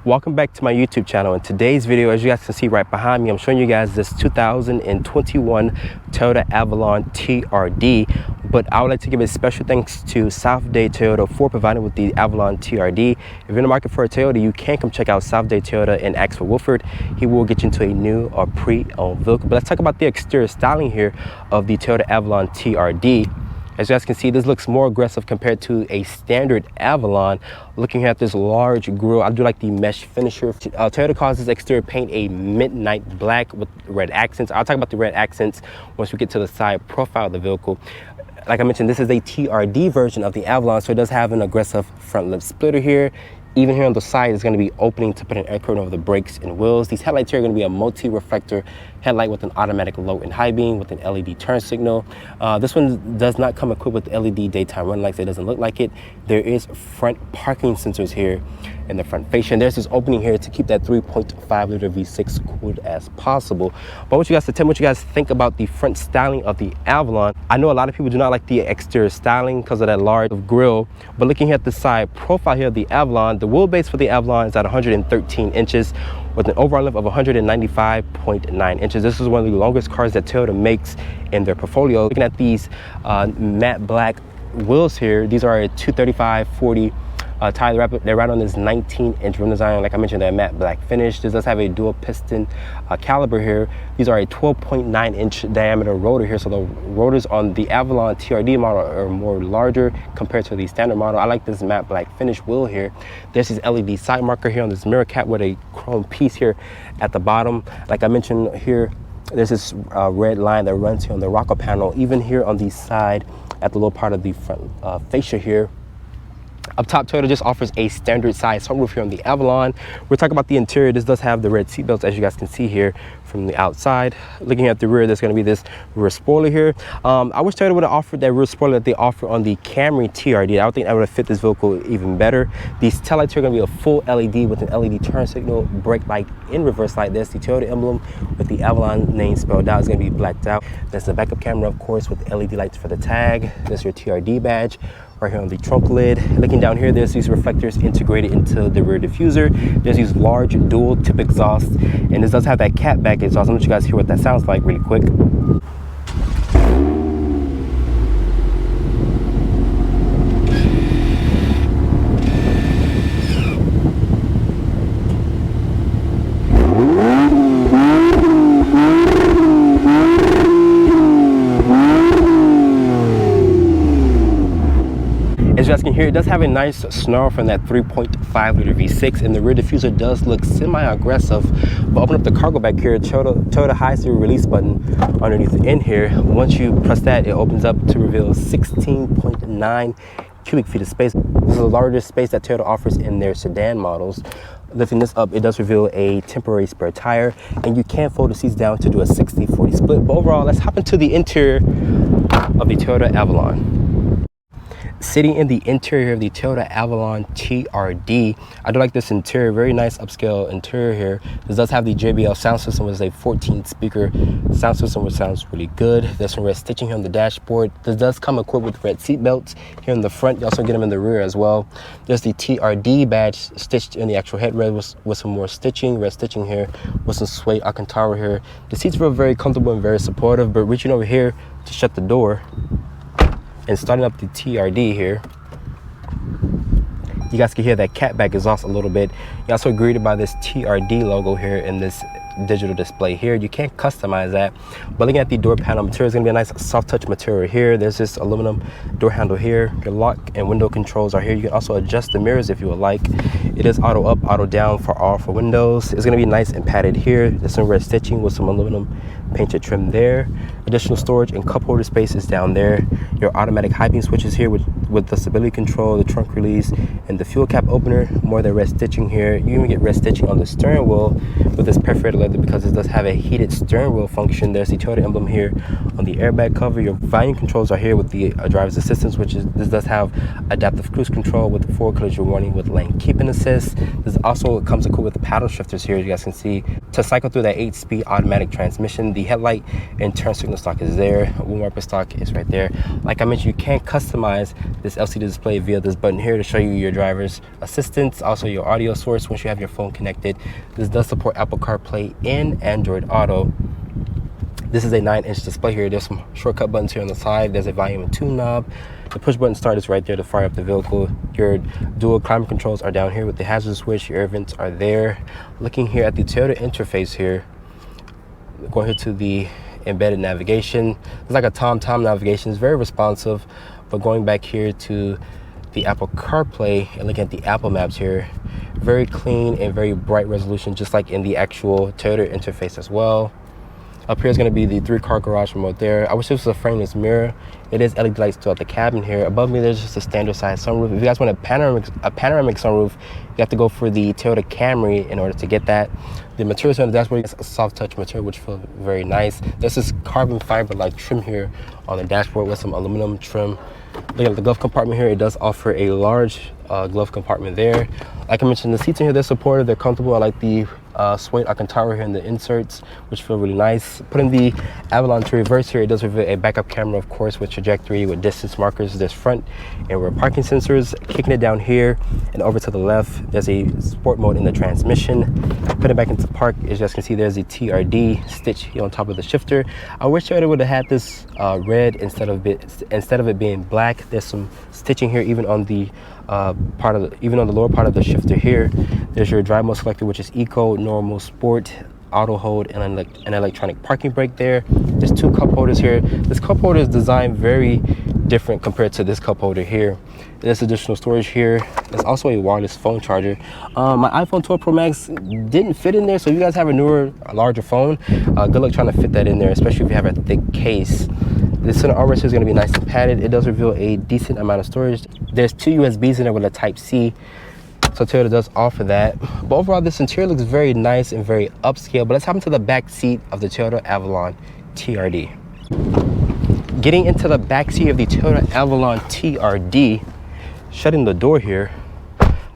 Welcome back to my YouTube channel. In today's video, as you guys can see right behind me, I'm showing you guys this 2021 Toyota Avalon TRD. But I would like to give a special thanks to South Dade Toyota for providing with the Avalon TRD. If you're in the market for a Toyota, you can come check out South Dade Toyota and ask for Wilford. He will get you into a new or pre-owned vehicle. But let's talk about the exterior styling here of the Toyota Avalon TRD. As you guys can see, this looks more aggressive compared to a standard Avalon. Looking at this large grille, I do like the mesh finisher. Toyota calls this exterior paint a midnight black with red accents. I'll talk about the red accents once we get to the side profile of the vehicle. Like I mentioned, this is a TRD version of the Avalon, so it does have an aggressive front lip splitter here. Even here on the side is going to be opening to put an air curtain over the brakes and wheels. These headlights here are going to be a multi-reflector headlight with an automatic low and high beam with an LED turn signal. This one does not come equipped with LED daytime running lights. It doesn't look like it. There is front parking sensors here in the front fascia. There's this opening here to keep that 3.5 liter V6 cooled as possible. But I want you guys to tell me what you guys think about the front styling of the Avalon. I know a lot of people do not like the exterior styling because of that large grille, but looking at the side profile here of the Avalon, the wheelbase for the Avalon is at 113 inches with an overall length of 195.9 inches. This is one of the longest cars that Toyota makes in their portfolio. Looking at these matte black wheels here, these are a 235/40 tire. They're right on this 19-inch rim design. Like I mentioned, that matte black finish. This does have a dual piston caliper here. These are a 12.9-inch diameter rotor here. So the rotors on the Avalon TRD model are more larger compared to the standard model. I like this matte black finish wheel here. There's this LED side marker here on this mirror cap with a chrome piece here at the bottom. Like I mentioned here, there's this red line that runs here on the rocker panel. Even here on the side at the lower part of the front fascia here. Up top, Toyota just offers a standard size sunroof here on the Avalon. We're talking about the interior. This does have the red seat belts, as you guys can see here from the outside. Looking at the rear, there's going to be this rear spoiler here. I wish Toyota would have offered that rear spoiler that they offer on the Camry TRD. I would think that would have fit this vehicle even better. These taillights are going to be a full LED with an LED turn signal, brake light, and reverse light. There's the Toyota emblem with the Avalon name spelled out. It's going to be blacked out. There's the backup camera, of course, with LED lights for the tag. There's your TRD badge right here on the trunk lid. Looking down here, there's these reflectors integrated into the rear diffuser. There's these large dual tip exhausts, and this does have that catback exhaust. I'll let you guys hear what that sounds like really quick. As you guys can hear, it does have a nice snarl from that 3.5 liter V6, and the rear diffuser does look semi-aggressive. But open up the cargo back here, Toyota hides the release button underneath in here. Once you press that, it opens up to reveal 16.9 cubic feet of space. This is the largest space that Toyota offers in their sedan models. Lifting this up, it does reveal a temporary spare tire, and you can fold the seats down to do a 60-40 split. But overall, let's hop into the interior of the Toyota Avalon. Sitting in the interior of the Toyota Avalon TRD, I do like this interior. Very nice upscale interior here. This does have the JBL sound system, which is a 14-speaker sound system, which sounds really good. There's some red stitching here on the dashboard. This does come equipped with red seat belts here in the front. You also get them in the rear as well. There's the TRD badge stitched in the actual headrest with some more stitching, red stitching here with some suede Alcantara here. The seats feel very comfortable and very supportive, but reaching over here to shut the door and starting up the TRD here, you guys can hear that catback exhaust a little bit. You're also greeted by this TRD logo here in this digital display here. You can't customize that, but looking at the door panel material, is going to be a nice soft touch material here. There's this aluminum door handle here. Your lock and window controls are here. You can also adjust the mirrors if you would like. It is auto up, auto down for all four windows. It's going to be nice and padded here. There's some red stitching with some aluminum painted trim there. Additional storage and cup holder space is down there. Your automatic high beam switches here with the stability control, the trunk release, and the fuel cap opener. More of the red stitching here. You even get red stitching on the steering wheel with this perforated leather because it does have a heated steering wheel function. There's the Toyota emblem here on the airbag cover. Your volume controls are here with the driver's assistance, this does have adaptive cruise control with the forward collision warning with lane keeping assist. This also comes equipped with the paddle shifters here, as you guys can see, to cycle through that 8-speed automatic transmission. The headlight and turn signal stock is there. Wind wiper stock is right there. Like I mentioned, you can customize this LCD display via this button here to show you your driver's assistance, also your audio source once you have your phone connected. This does support Apple CarPlay and Android Auto. This is a 9-inch display here. There's some shortcut buttons here on the side. There's a volume and tune knob. The push button start is right there to fire up the vehicle. Your dual climate controls are down here with the hazard switch. Your air vents are there. Looking here at the Toyota interface here, going here to the embedded navigation. It's like a TomTom navigation. It's very responsive. But going back here to the Apple CarPlay and looking at the Apple Maps here, very clean and very bright resolution, just like in the actual Toyota interface as well. Up here is going to be the 3-car garage remote there. I wish this was a frameless mirror. It is LED lights throughout the cabin here. Above me, there's just a standard size sunroof. If you guys want a panoramic sunroof, you have to go for the Toyota Camry in order to get that. The materials on the dashboard is a soft touch material, which feels very nice. There's this carbon fiber like trim here on the dashboard with some aluminum trim. Look at the glove compartment here. It does offer a large glove compartment there. Like I mentioned, the seats in here, they're supportive, they're comfortable. I like the suede Alcantara here in the inserts, which feel really nice. Putting the Avalon to reverse here, it does reveal a backup camera, of course, with trajectory, with distance markers. There's front and rear parking sensors. Kicking it down here and over to the left, there's a sport mode in the transmission. Putting it back into park, as you guys can see, there's a TRD stitch here on top of the shifter. I wish Toyota would have had this red instead of it being black. There's some stitching here, even on the lower part of the shifter here. There's your drive mode selector, which is eco, normal, sport, auto hold, and an electronic parking brake there. There's 2 cup holders here. This cup holder is designed very different compared to this cup holder here. There's additional storage here. There's also a wireless phone charger. My iPhone 12 Pro Max didn't fit in there, so if you guys have a larger phone, good luck trying to fit that in there, especially if you have a thick case. The center armrest is going to be nice and padded. It does reveal a decent amount of storage. There's 2 USBs in there with a Type-C, so Toyota does offer that. But overall, this interior looks very nice and very upscale. But let's hop into the back seat of the Toyota Avalon TRD. Getting into the back seat of the Toyota Avalon TRD, shutting the door here,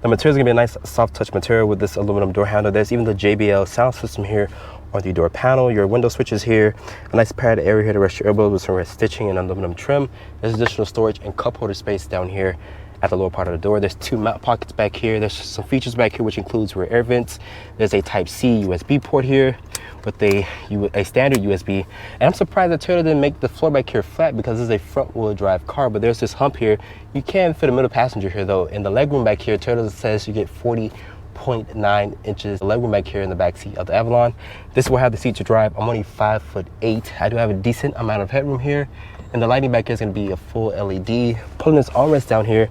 the material is going to be a nice soft touch material with this aluminum door handle. There's even the JBL sound system here on the door panel. Your window switches here, a nice padded area here to rest your elbows with some red stitching and aluminum trim. There's additional storage and cup holder space down here at the lower part of the door. There's 2 mount pockets back here. There's some features back here, which includes rear air vents. There's a Type-C USB port here with a standard USB. And I'm surprised that Toyota didn't make the floor back here flat, because this is a front wheel drive car, but there's this hump here. You can fit a middle passenger here though. In the legroom back here, Toyota says you get 40.9 inches of legroom back here in the back seat of the Avalon. This will have the seat to drive. I'm only 5'8". I do have a decent amount of headroom here, and the lighting back here is going to be a full LED. Pulling this armrest down here,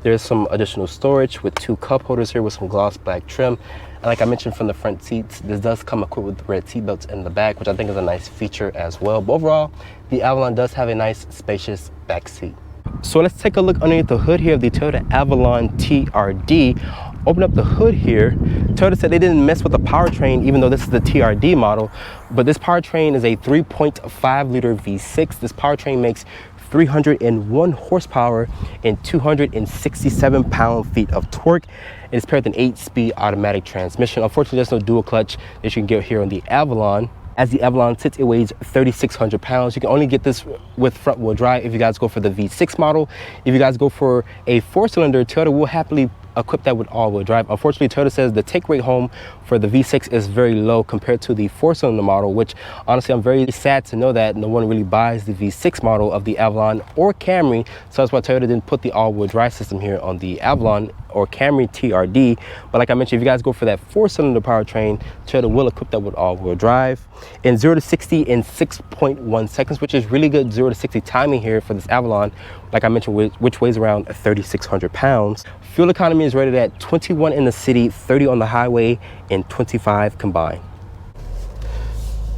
there's some additional storage with 2 cup holders here with some gloss black trim. And like I mentioned, from the front seats, this does come equipped with red seat belts in the back, which I think is a nice feature as well. But overall, the Avalon does have a nice spacious back seat. So let's take a look underneath the hood here of the Toyota Avalon TRD. Open up the hood here. Toyota said they didn't mess with the powertrain, even though this is the TRD model, but this powertrain is a 3.5 liter V6. This powertrain makes 301 horsepower and 267 pound-feet of torque. It's paired with an 8-speed automatic transmission. Unfortunately, there's no dual clutch that you can get here on the Avalon. As the Avalon sits, it weighs 3,600 pounds. You can only get this with front wheel drive if you guys go for the V6 model. If you guys go for a 4-cylinder, Toyota will happily equip that with all-wheel drive. Unfortunately, Toyota says the take rate home for the V6 is very low compared to the 4-cylinder model, which honestly, I'm very sad to know that no one really buys the V6 model of the Avalon or Camry. So that's why Toyota didn't put the all-wheel drive system here on the Avalon or Camry TRD. But like I mentioned, if you guys go for that 4-cylinder powertrain, Toyota will equip that with all-wheel drive. In 0 to 60 in 6.1 seconds, which is really good 0 to 60 timing here for this Avalon, like I mentioned, which weighs around 3,600 pounds. Fuel economy is rated at 21 in the city, 30 on the highway, and 25 combined.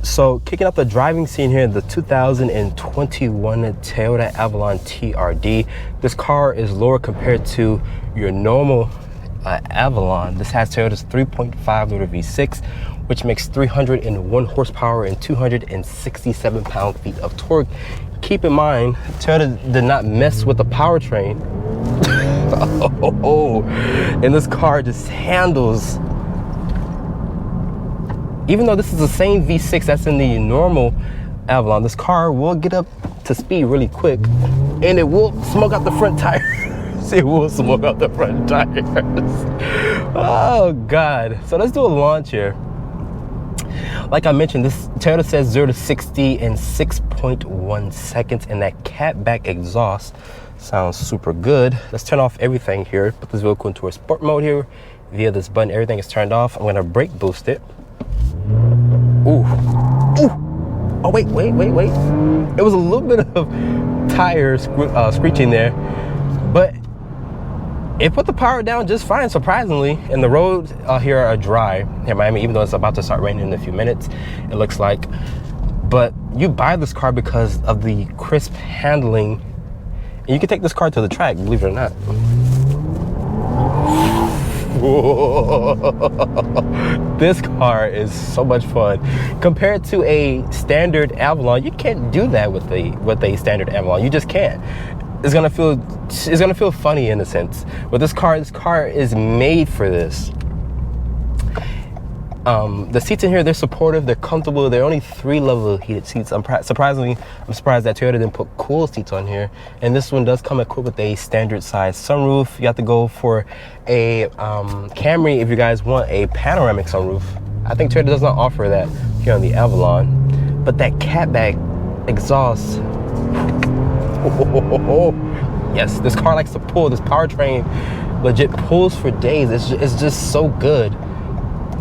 So kicking up the driving scene here, the 2021 Toyota Avalon TRD. This car is lower compared to your normal Avalon. This has Toyota's 3.5 liter V6, which makes 301 horsepower and 267 pound-feet of torque. Keep in mind, Toyota did not mess with the powertrain. And this car just handles even though this is the same V6 that's in the normal Avalon, this car will get up to speed really quick, and it will smoke out the front tires. It will smoke out the front tires. Oh God. So let's do a launch here. Like I mentioned, this Toyota says 0 to 60 in 6.1 seconds, and that catback exhaust sounds super good. Let's turn off everything here. Put this vehicle into a sport mode here via this button. Everything is turned off. I'm gonna brake boost it. Ooh, ooh. Oh wait. It was a little bit of tire screeching there, but it put the power down just fine, surprisingly. And the roads here are dry here in Miami, even though it's about to start raining in a few minutes, it looks like. But you buy this car because of the crisp handling, and you can take this car to the track, believe it or not. This car is so much fun. Compared to a standard Avalon, you can't do that with a standard Avalon. You just can't. It's gonna feel funny in a sense. But this car is made for this. The seats in here, they're supportive, they're comfortable. They're only 3-level heated seats. I'm surprised that Toyota didn't put cool seats on here. And this one does come equipped with a standard size sunroof. You have to go for a Camry if you guys want a panoramic sunroof. I think Toyota does not offer that here on the Avalon. But that catback exhaust, yes, this car likes to pull. This powertrain legit pulls for days. It's just so good.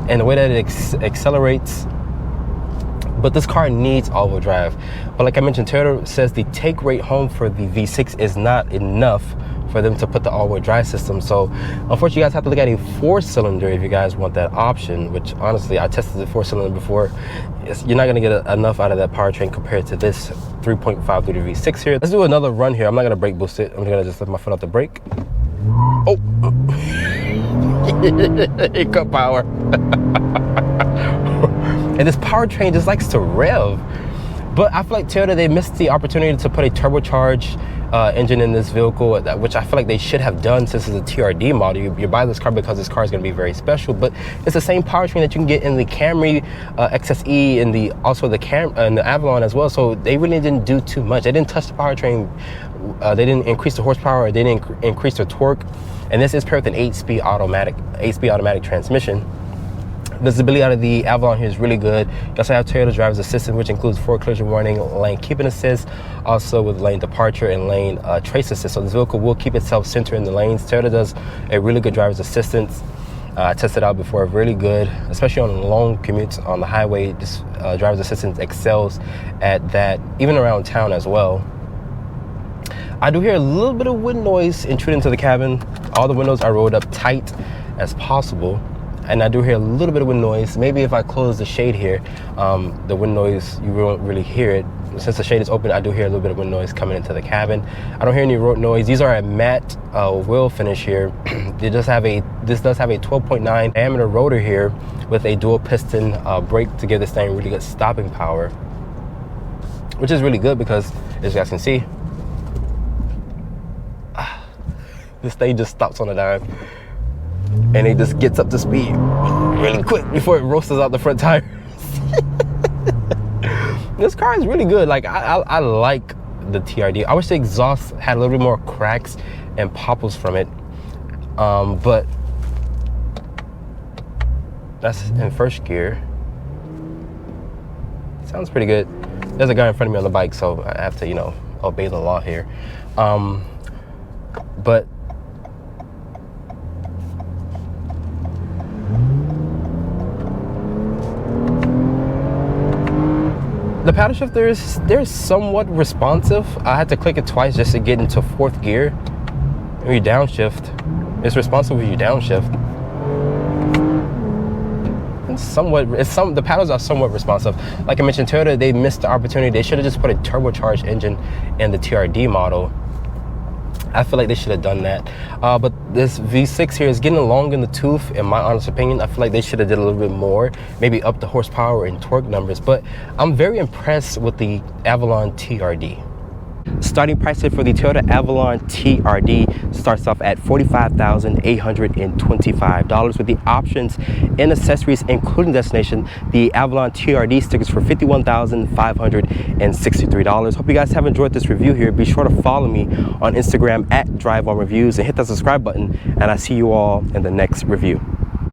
And the way that it accelerates. But this car needs all-wheel drive. But like I mentioned, Toyota says the take rate home for the V6 is not enough for them to put the all-wheel drive system. So unfortunately, you guys have to look at a 4-cylinder if you guys want that option, which honestly, I tested the 4-cylinder before. You're not gonna get enough out of that powertrain compared to this 3.5 liter V6 here. Let's do another run here. I'm not gonna brake boost it. I'm gonna just lift my foot off the brake. Oh. It cut power. And this powertrain just likes to rev. But I feel like Toyota, they missed the opportunity to put a turbocharged engine in this vehicle, which I feel like they should have done since it's a TRD model. You buy this car because this car is going to be very special, but it's the same powertrain that you can get in the Camry XSE and also the Avalon as well. So they really didn't do too much. They didn't touch the powertrain. They didn't increase the horsepower. They didn't increase the torque. And this is paired with an 8-speed automatic transmission. Visibility out of the Avalon here is really good. You also have Toyota's driver's assistant, which includes forward collision warning, lane keeping assist, also with lane departure and lane trace assist. So this vehicle will keep itself centered in the lanes. Toyota does a really good driver's assistance. I tested out before, really good, especially on long commutes on the highway. This driver's assistance excels at that, even around town as well. I do hear a little bit of wind noise intruding into the cabin. All the windows are rolled up tight as possible. And I do hear a little bit of wind noise. Maybe if I close the shade here, the wind noise, you won't really hear it. Since the shade is open, I do hear a little bit of wind noise coming into the cabin. I don't hear any road noise. These are a matte wheel finish here. This does have a 12.9 diameter rotor here with a dual piston brake to give this thing really good stopping power, which is really good because, as you guys can see, this thing just stops on a dime. And it just gets up to speed really quick before it roasts out the front tires. This car is really good. Like I like the TRD. I wish the exhaust had a little bit more cracks and popples from it. But that's in first gear. Sounds pretty good. There's a guy in front of me on the bike, so I have to, you know, obey the law here. But the paddle shifter they're somewhat responsive. I had to click it twice just to get into 4th gear. When you downshift, it's responsive when you downshift. The paddles are somewhat responsive. Like I mentioned, Toyota, they missed the opportunity. They should have just put a turbocharged engine in the TRD model. I feel like they should have done that. But this V6 here is getting long in the tooth, in my honest opinion. I feel like they should have did a little bit more, maybe up the horsepower and torque numbers. But I'm very impressed with the Avalon TRD. Starting price for the Toyota Avalon TRD starts off at $45,825 with the options and accessories including destination. The Avalon TRD stickers for $51,563. Hope you guys have enjoyed this review here. Be sure to follow me on Instagram at DriveOnReviews and hit that subscribe button, and I see you all in the next review.